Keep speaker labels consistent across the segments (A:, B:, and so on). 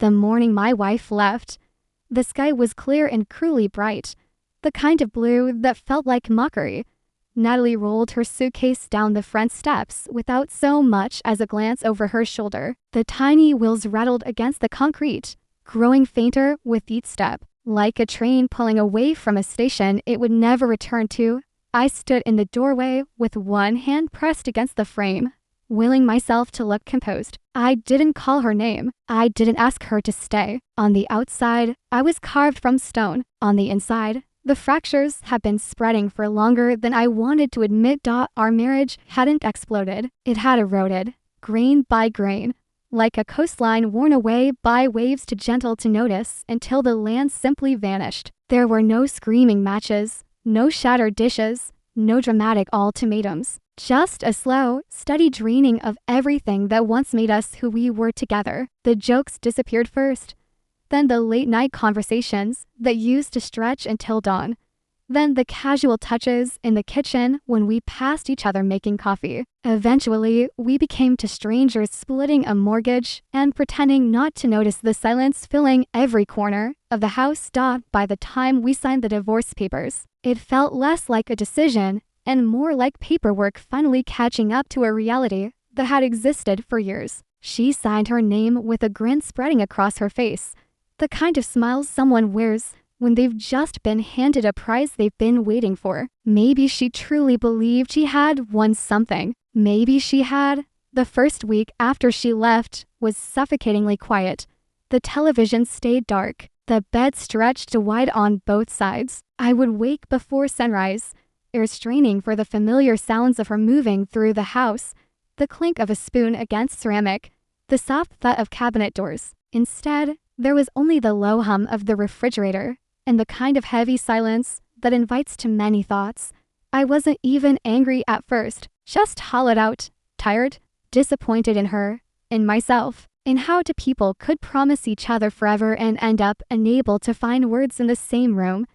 A: The morning my wife left, the sky was clear and cruelly bright, the kind of blue that felt like mockery. Natalie rolled her suitcase down the front steps without so much as a glance over her shoulder. The tiny wheels rattled against the concrete, growing fainter with each step. Like a train pulling away from a station it would never return to, I stood in the doorway with one hand pressed against the frame, willing myself to look composed. I didn't call her name. I didn't ask her to stay. On the outside, I was carved from stone. On the inside, the fractures had been spreading for longer than I wanted to admit. Our marriage hadn't exploded. It had eroded, grain by grain, like a coastline worn away by waves too gentle to notice until the land simply vanished. There were no screaming matches, no shattered dishes, no dramatic ultimatums. Just a slow, steady draining of everything that once made us who we were together. The jokes disappeared first, then the late-night conversations that used to stretch until dawn, then the casual touches in the kitchen when we passed each other making coffee. Eventually, we became two strangers splitting a mortgage and pretending not to notice the silence filling every corner of the house. By the time we signed the divorce papers, it felt less like a decision and more like paperwork finally catching up to a reality that had existed for years. She signed her name with a grin spreading across her face, the kind of smile someone wears when they've just been handed a prize they've been waiting for. Maybe she truly believed she had won something. Maybe she had. The first week after she left was suffocatingly quiet. The television stayed dark. The bed stretched wide on both sides. I would wake before sunrise, ears straining for the familiar sounds of her moving through the house, the clink of a spoon against ceramic, the soft thud of cabinet doors. Instead, there was only the low hum of the refrigerator and the kind of heavy silence that invites too many thoughts. I wasn't even angry at first, just hollowed out, tired, disappointed in her, in myself, in how two people could promise each other forever and end up unable to find words in the same room.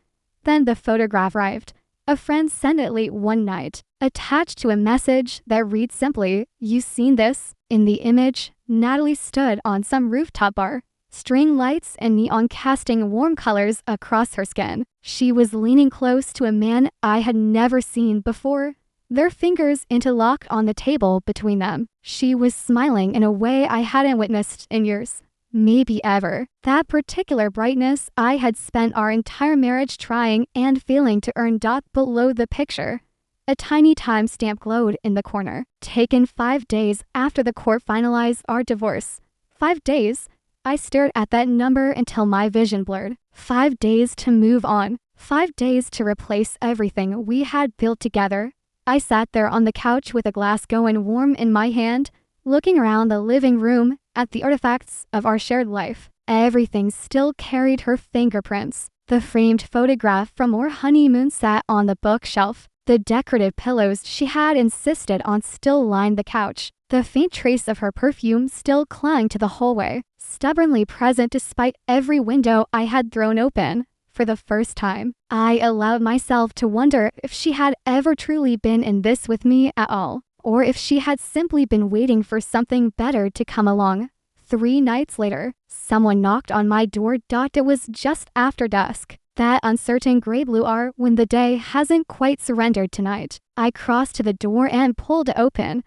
A: Then the photograph arrived. A friend sent it late one night, attached to a message that read simply, "You seen this?" In the image, Natalie stood on some rooftop bar, string lights and neon casting warm colors across her skin. She was leaning close to a man I had never seen before, their fingers interlocked on the table between them. She was smiling in a way I hadn't witnessed in years, maybe ever. That particular brightness I had spent our entire marriage trying and failing to earn. Below the picture, a tiny timestamp glowed in the corner. Taken 5 days after the court finalized our divorce. 5 days. I stared at that number until my vision blurred. 5 days to move on. 5 days to replace everything we had built together. I sat there on the couch with a glass going warm in my hand, looking around the living room at the artifacts of our shared life. Everything still carried her fingerprints. The framed photograph from our honeymoon sat on the bookshelf. The decorative pillows she had insisted on still lined the couch. The faint trace of her perfume still clung to the hallway, stubbornly present despite every window I had thrown open. For the first time, I allowed myself to wonder if she had ever truly been in this with me at all, or if she had simply been waiting for something better to come along. 3 nights later, someone knocked on my door. It was just after dusk. That uncertain gray-blue hour when the day hasn't quite surrendered tonight. I crossed to the door and pulled it open,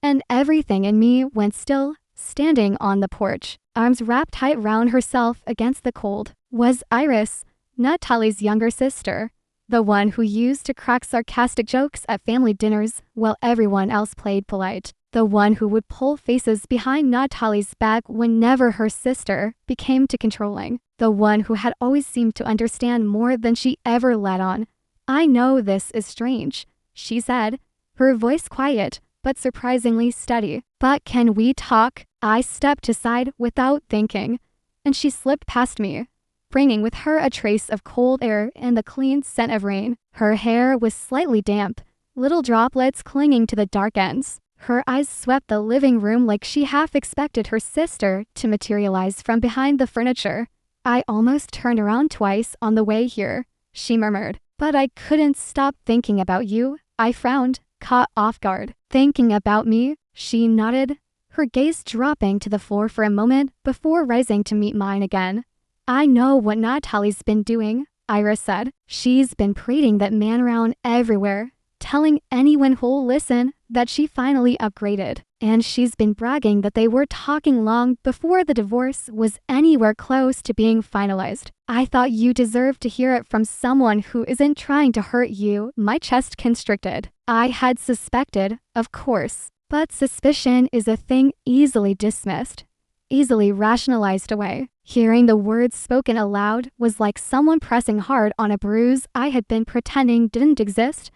A: and everything in me went still. Standing on the porch, arms wrapped tight round herself against the cold, was Iris, Natalie's younger sister, the one who used to crack sarcastic jokes at family dinners while everyone else played polite, the one who would pull faces behind Natalie's back whenever her sister became too controlling, the one who had always seemed to understand more than she ever let on. "I know this is strange," she said, her voice quiet but surprisingly steady. "But can we talk?" I stepped aside without thinking, and she slipped past me, bringing with her a trace of cold air and the clean scent of rain. Her hair was slightly damp, little droplets clinging to the dark ends. Her eyes swept the living room like she half expected her sister to materialize from behind the furniture. "I almost turned around twice on the way here," she murmured. "But I couldn't stop thinking about you." I frowned, caught off guard. "Thinking about me?" She nodded, her gaze dropping to the floor for a moment before rising to meet mine again. I know what Natalie's been doing, Iris said. She's been parading that man around everywhere, telling anyone who'll listen that she finally upgraded. And she's been bragging that they were talking long before the divorce was anywhere close to being finalized. I thought you deserved to hear it from someone who isn't trying to hurt you. My chest constricted. I had suspected, of course, but suspicion is a thing easily dismissed, easily rationalized away. Hearing the words spoken aloud was like someone pressing hard on a bruise I had been pretending didn't exist.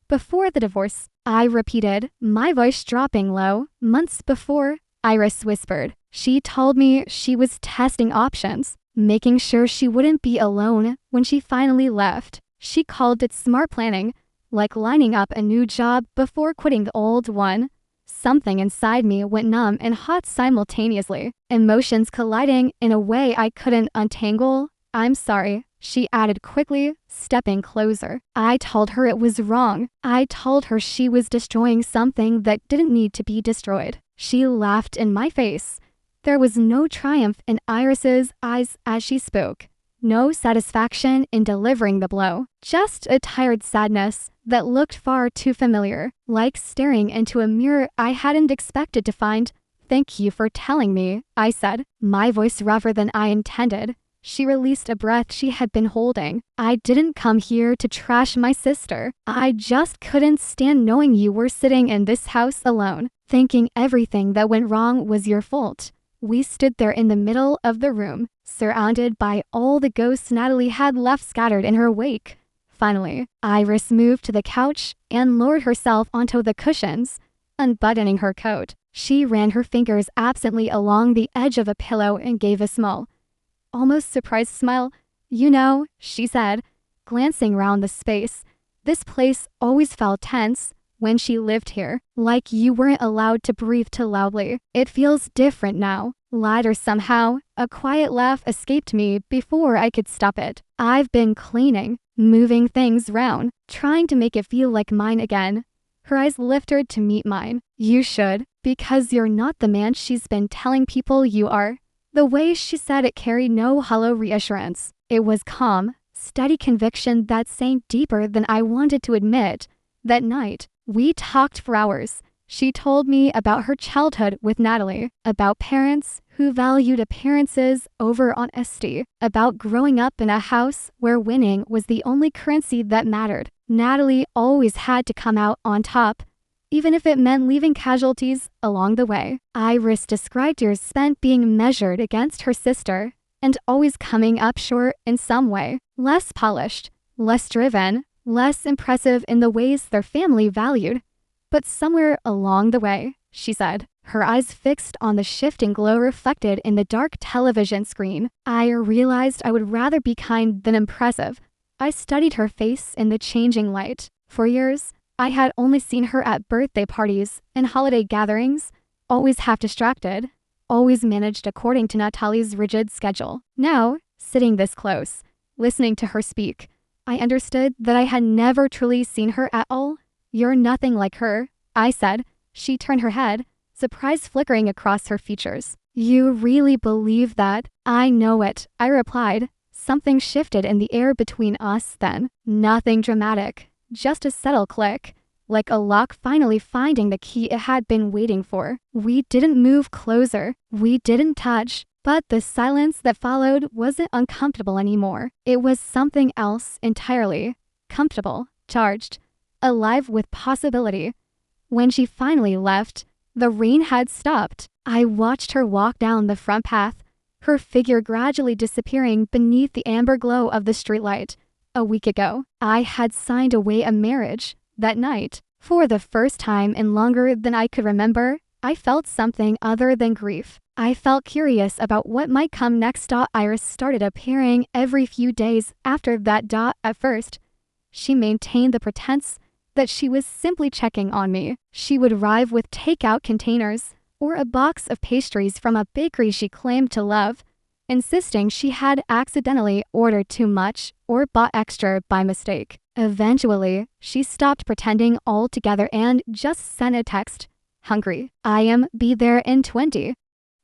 A: Before the divorce, I repeated, my voice dropping low. Months before, Iris whispered. She told me she was testing options, making sure she wouldn't be alone when she finally left. She called it smart planning, like lining up a new job before quitting the old one. Something inside me went numb and hot simultaneously, emotions colliding in a way I couldn't untangle. I'm sorry, she added quickly, stepping closer. I told her it was wrong. I told her she was destroying something that didn't need to be destroyed. She laughed in my face. There was no triumph in Iris's eyes as she spoke. No satisfaction in delivering the blow. Just a tired sadness that looked far too familiar, like staring into a mirror I hadn't expected to find. Thank you for telling me, I said, my voice rougher than I intended. She released a breath she had been holding. I didn't come here to trash my sister. I just couldn't stand knowing you were sitting in this house alone, thinking everything that went wrong was your fault. We stood there in the middle of the room, surrounded by all the ghosts Natalie had left scattered in her wake. Finally, Iris moved to the couch and lowered herself onto the cushions. Unbuttoning her coat, she ran her fingers absently along the edge of a pillow and gave a small, almost surprised smile. You know, she said, glancing around the space, this place always felt tense when she lived here, like you weren't allowed to breathe too loudly. It feels different now, lighter somehow. A quiet laugh escaped me before I could stop it. I've been cleaning, moving things around, trying to make it feel like mine again. Her eyes lifted to meet mine. You should, because you're not the man she's been telling people you are. The way she said it carried no hollow reassurance. It was calm, steady conviction that sank deeper than I wanted to admit. That night, we talked for hours. She told me about her childhood with Natalie, about parents who valued appearances over honesty, about growing up in a house where winning was the only currency that mattered. Natalie always had to come out on top, even if it meant leaving casualties along the way. Iris described years spent being measured against her sister and always coming up short in some way. Less polished, less driven, less impressive in the ways their family valued. But somewhere along the way, she said, her eyes fixed on the shifting glow reflected in the dark television screen, I realized I would rather be kind than impressive. I studied her face in the changing light. For years, I had only seen her at birthday parties and holiday gatherings, always half distracted, always managed according to Natalie's rigid schedule. Now, sitting this close, listening to her speak, I understood that I had never truly seen her at all. You're nothing like her, I said. She turned her head, surprise flickering across her features. You really believe that? I know it, I replied. Something shifted in the air between us then. Nothing dramatic, just a subtle click, like a lock finally finding the key it had been waiting for. We didn't move closer. We didn't touch. But the silence that followed wasn't uncomfortable anymore. It was something else entirely. Comfortable, charged, alive with possibility. When she finally left, the rain had stopped. I watched her walk down the front path, her figure gradually disappearing beneath the amber glow of the streetlight. A week ago, I had signed away a marriage. That night, for the first time in longer than I could remember, I felt something other than grief. I felt curious about what might come next. Iris started appearing every few days after that. At first, she maintained the pretense that she was simply checking on me. She would arrive with takeout containers or a box of pastries from a bakery she claimed to love, insisting she had accidentally ordered too much or bought extra by mistake. Eventually, she stopped pretending altogether and just sent a text. hungry. I am be there in 20.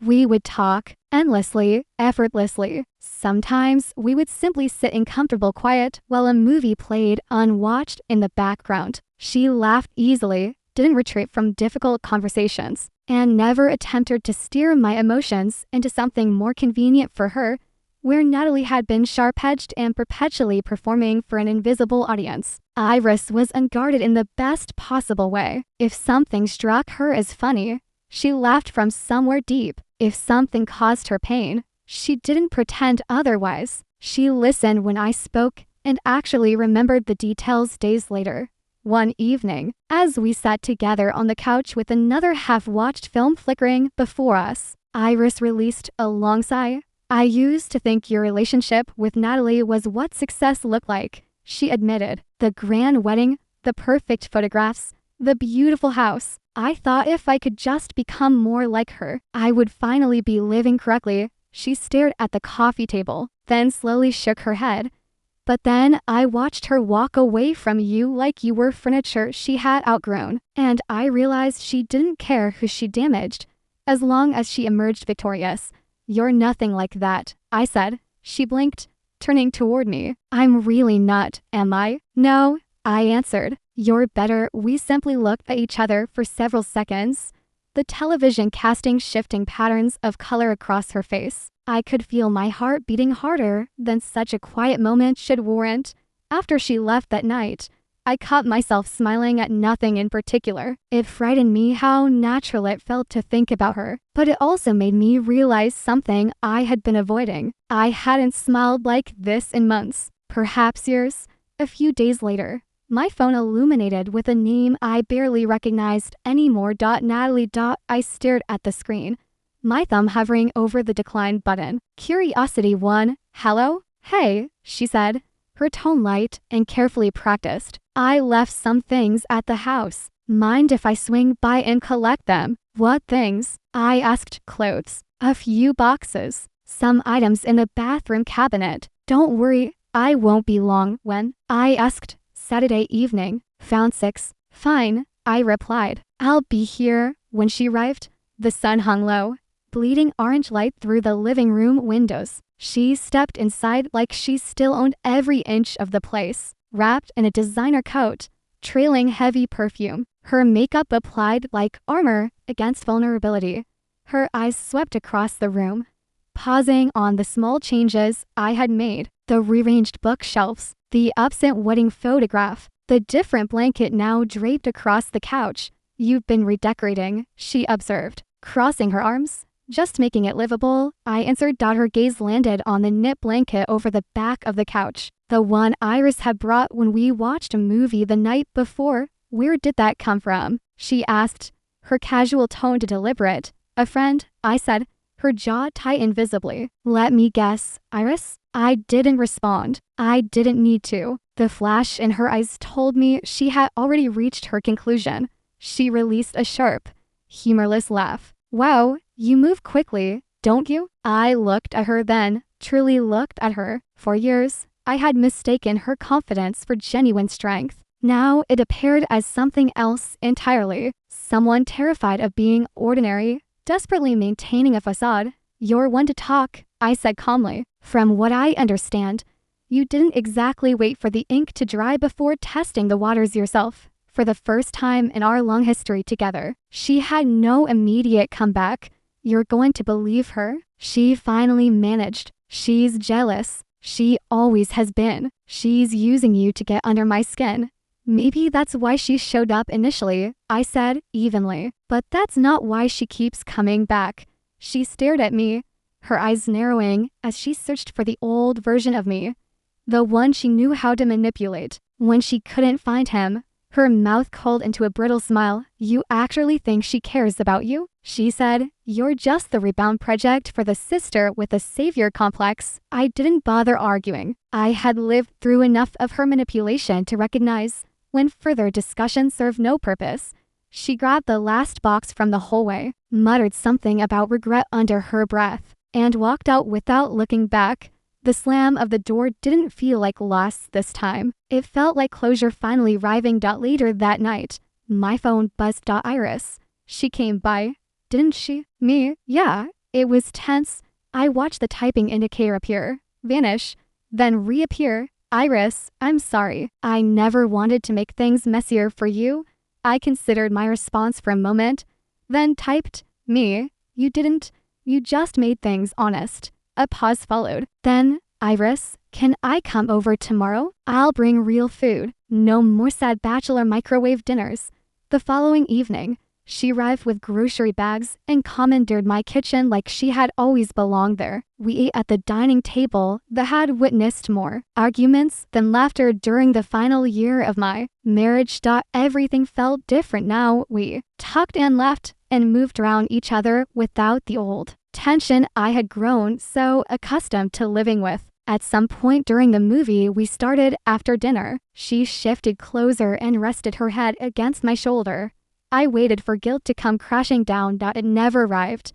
A: We would talk endlessly, effortlessly. Sometimes we would simply sit in comfortable quiet while a movie played unwatched in the background. She laughed easily, didn't retreat from difficult conversations, and never attempted to steer my emotions into something more convenient for her, where Natalie had been sharp-edged and perpetually performing for an invisible audience. Iris was unguarded in the best possible way. If something struck her as funny, she laughed from somewhere deep. If something caused her pain, she didn't pretend otherwise. She listened when I spoke and actually remembered the details days later. One evening, as we sat together on the couch with another half-watched film flickering before us, Iris released a long sigh. I used to think your relationship with Natalie was what success looked like, she admitted. The grand wedding, the perfect photographs, the beautiful house. I thought if I could just become more like her, I would finally be living correctly. She stared at the coffee table, then slowly shook her head. But then I watched her walk away from you like you were furniture she had outgrown, and I realized she didn't care who she damaged, as long as she emerged victorious. You're nothing like that, I said. She blinked, turning toward me. I'm really not, am I? No, I answered. You're better. We simply looked at each other for several seconds, the television casting shifting patterns of color across her face. I could feel my heart beating harder than such a quiet moment should warrant. After she left that night, I caught myself smiling at nothing in particular. It frightened me how natural it felt to think about her, but it also made me realize something I had been avoiding. I hadn't smiled like this in months, perhaps years. A few days later, my phone illuminated with a name I barely recognized anymore. Natalie. I stared at the screen, my thumb hovering over the decline button. Curiosity won. Hello? Hey, she said, her tone light and carefully practiced. I left some things at the house. Mind if I swing by and collect them? What things? I asked. Clothes. A few boxes. Some items in the bathroom cabinet. Don't worry, I won't be long. When? I asked. Saturday evening. Found 6. Fine, I replied. I'll be here. When she arrived, the sun hung low, bleeding orange light through the living room windows. She stepped inside like she still owned every inch of the place, wrapped in a designer coat, trailing heavy perfume, her makeup applied like armor against vulnerability. Her eyes swept across the room, pausing on the small changes I had made, the rearranged bookshelves, the absent wedding photograph, the different blanket now draped across the couch. You've been redecorating, she observed, crossing her arms. Just making it livable, I answered. Her gaze landed on the knit blanket over the back of the couch, the one Iris had brought when we watched a movie the night before. Where did that come from? She asked, her casual tone deliberate. A friend, I said, her jaw tightened visibly. Let me guess, Iris? I didn't respond. I didn't need to. The flash in her eyes told me she had already reached her conclusion. She released a sharp, humorless laugh. Wow, you move quickly, don't you? I looked at her then, truly looked at her. For years, I had mistaken her confidence for genuine strength. Now it appeared as something else entirely. Someone terrified of being ordinary, desperately maintaining a facade. You're one to talk, I said calmly. From what I understand, you didn't exactly wait for the ink to dry before testing the waters yourself. For the first time in our long history together, she had no immediate comeback. You're going to believe her? She finally managed. She's jealous. She always has been. She's using you to get under my skin. Maybe that's why she showed up initially, I said evenly. But that's not why she keeps coming back. She stared at me, her eyes narrowing as she searched for the old version of me, the one she knew how to manipulate. When she couldn't find him, her mouth curled into a brittle smile. You actually think she cares about you? She said, you're just the rebound project for the sister with a savior complex. I didn't bother arguing. I had lived through enough of her manipulation to recognize when further discussion served no purpose. She grabbed the last box from the hallway, muttered something about regret under her breath, and walked out without looking back. The slam of the door didn't feel like loss this time. It felt like closure finally arriving. Later that night, my phone buzzed. Iris, She came by, didn't she? Me? Yeah. It was tense. I watched the typing indicator appear, vanish, then reappear. Iris, I'm sorry. I never wanted to make things messier for you. I considered my response for a moment, then typed, me. You didn't. You just made things honest. A pause followed. Then, Iris, can I come over tomorrow? I'll bring real food. No more sad bachelor microwave dinners. The following evening, she arrived with grocery bags and commandeered my kitchen like she had always belonged there. We ate at the dining table that had witnessed more arguments than laughter during the final year of my marriage. Everything felt different now. We talked and laughed and moved around each other without the old tension I had grown so accustomed to living with. At some point during the movie we started after dinner, she shifted closer and rested her head against my shoulder. I waited for guilt to come crashing down. It never arrived.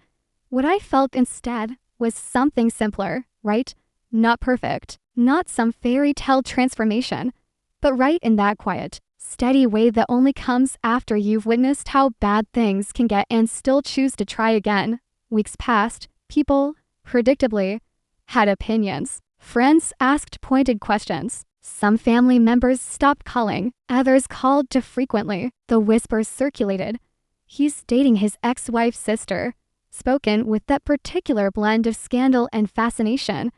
A: What I felt instead was something simpler, right? Not perfect, not some fairy tale transformation, but right in that quiet, steady way that only comes after you've witnessed how bad things can get and still choose to try again. Weeks passed. People, predictably, had opinions. Friends asked pointed questions. Some family members stopped calling. Others called too frequently. The whispers circulated. He's dating his ex-wife's sister. Spoken with that particular blend of scandal and fascination.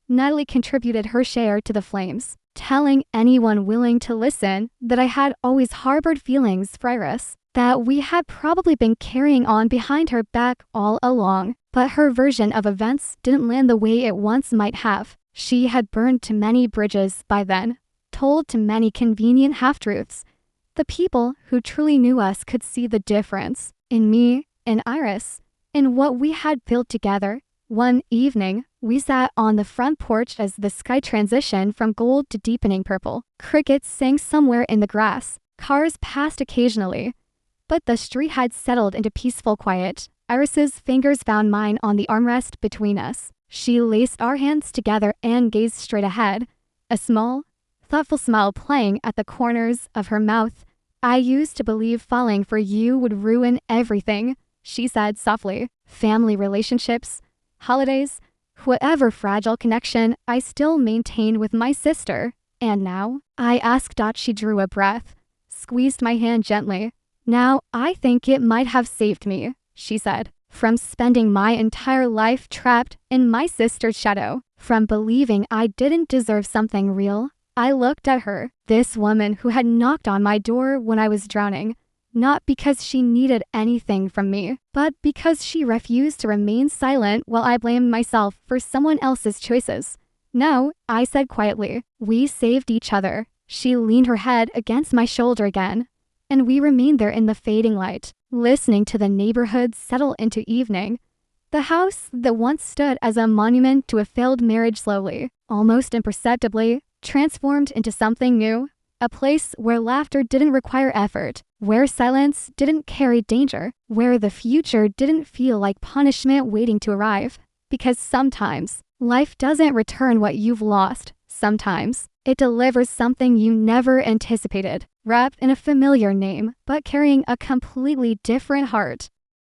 A: Natalie contributed her share to the flames, telling anyone willing to listen that I had always harbored feelings for Iris, that we had probably been carrying on behind her back all along. But her version of events didn't land the way it once might have. She had burned too many bridges by then, told too many convenient half-truths. The people who truly knew us could see the difference in me, in Iris, in what we had built together. One evening, we sat on the front porch as the sky transitioned from gold to deepening purple. Crickets sang somewhere in the grass. Cars passed occasionally, but the street had settled into peaceful quiet. Iris's fingers found mine on the armrest between us. She laced our hands together and gazed straight ahead, a small, thoughtful smile playing at the corners of her mouth. I used to believe falling for you would ruin everything, she said softly. Family relationships, holidays, whatever fragile connection I still maintained with my sister. And now? I asked. She drew a breath, squeezed my hand gently. Now I think it might have saved me, she said. From spending my entire life trapped in my sister's shadow, from believing I didn't deserve something real. I looked at her, this woman who had knocked on my door when I was drowning, not because she needed anything from me, but because she refused to remain silent while I blamed myself for someone else's choices. No, I said quietly, we saved each other. She leaned her head against my shoulder again, and we remained there in the fading light, listening to the neighborhood settle into evening. The house that once stood as a monument to a failed marriage slowly, almost imperceptibly, transformed into something new. A place where laughter didn't require effort, where silence didn't carry danger, where the future didn't feel like punishment waiting to arrive. Because sometimes, life doesn't return what you've lost. Sometimes, it delivers something you never anticipated, wrapped in a familiar name, but carrying a completely different heart.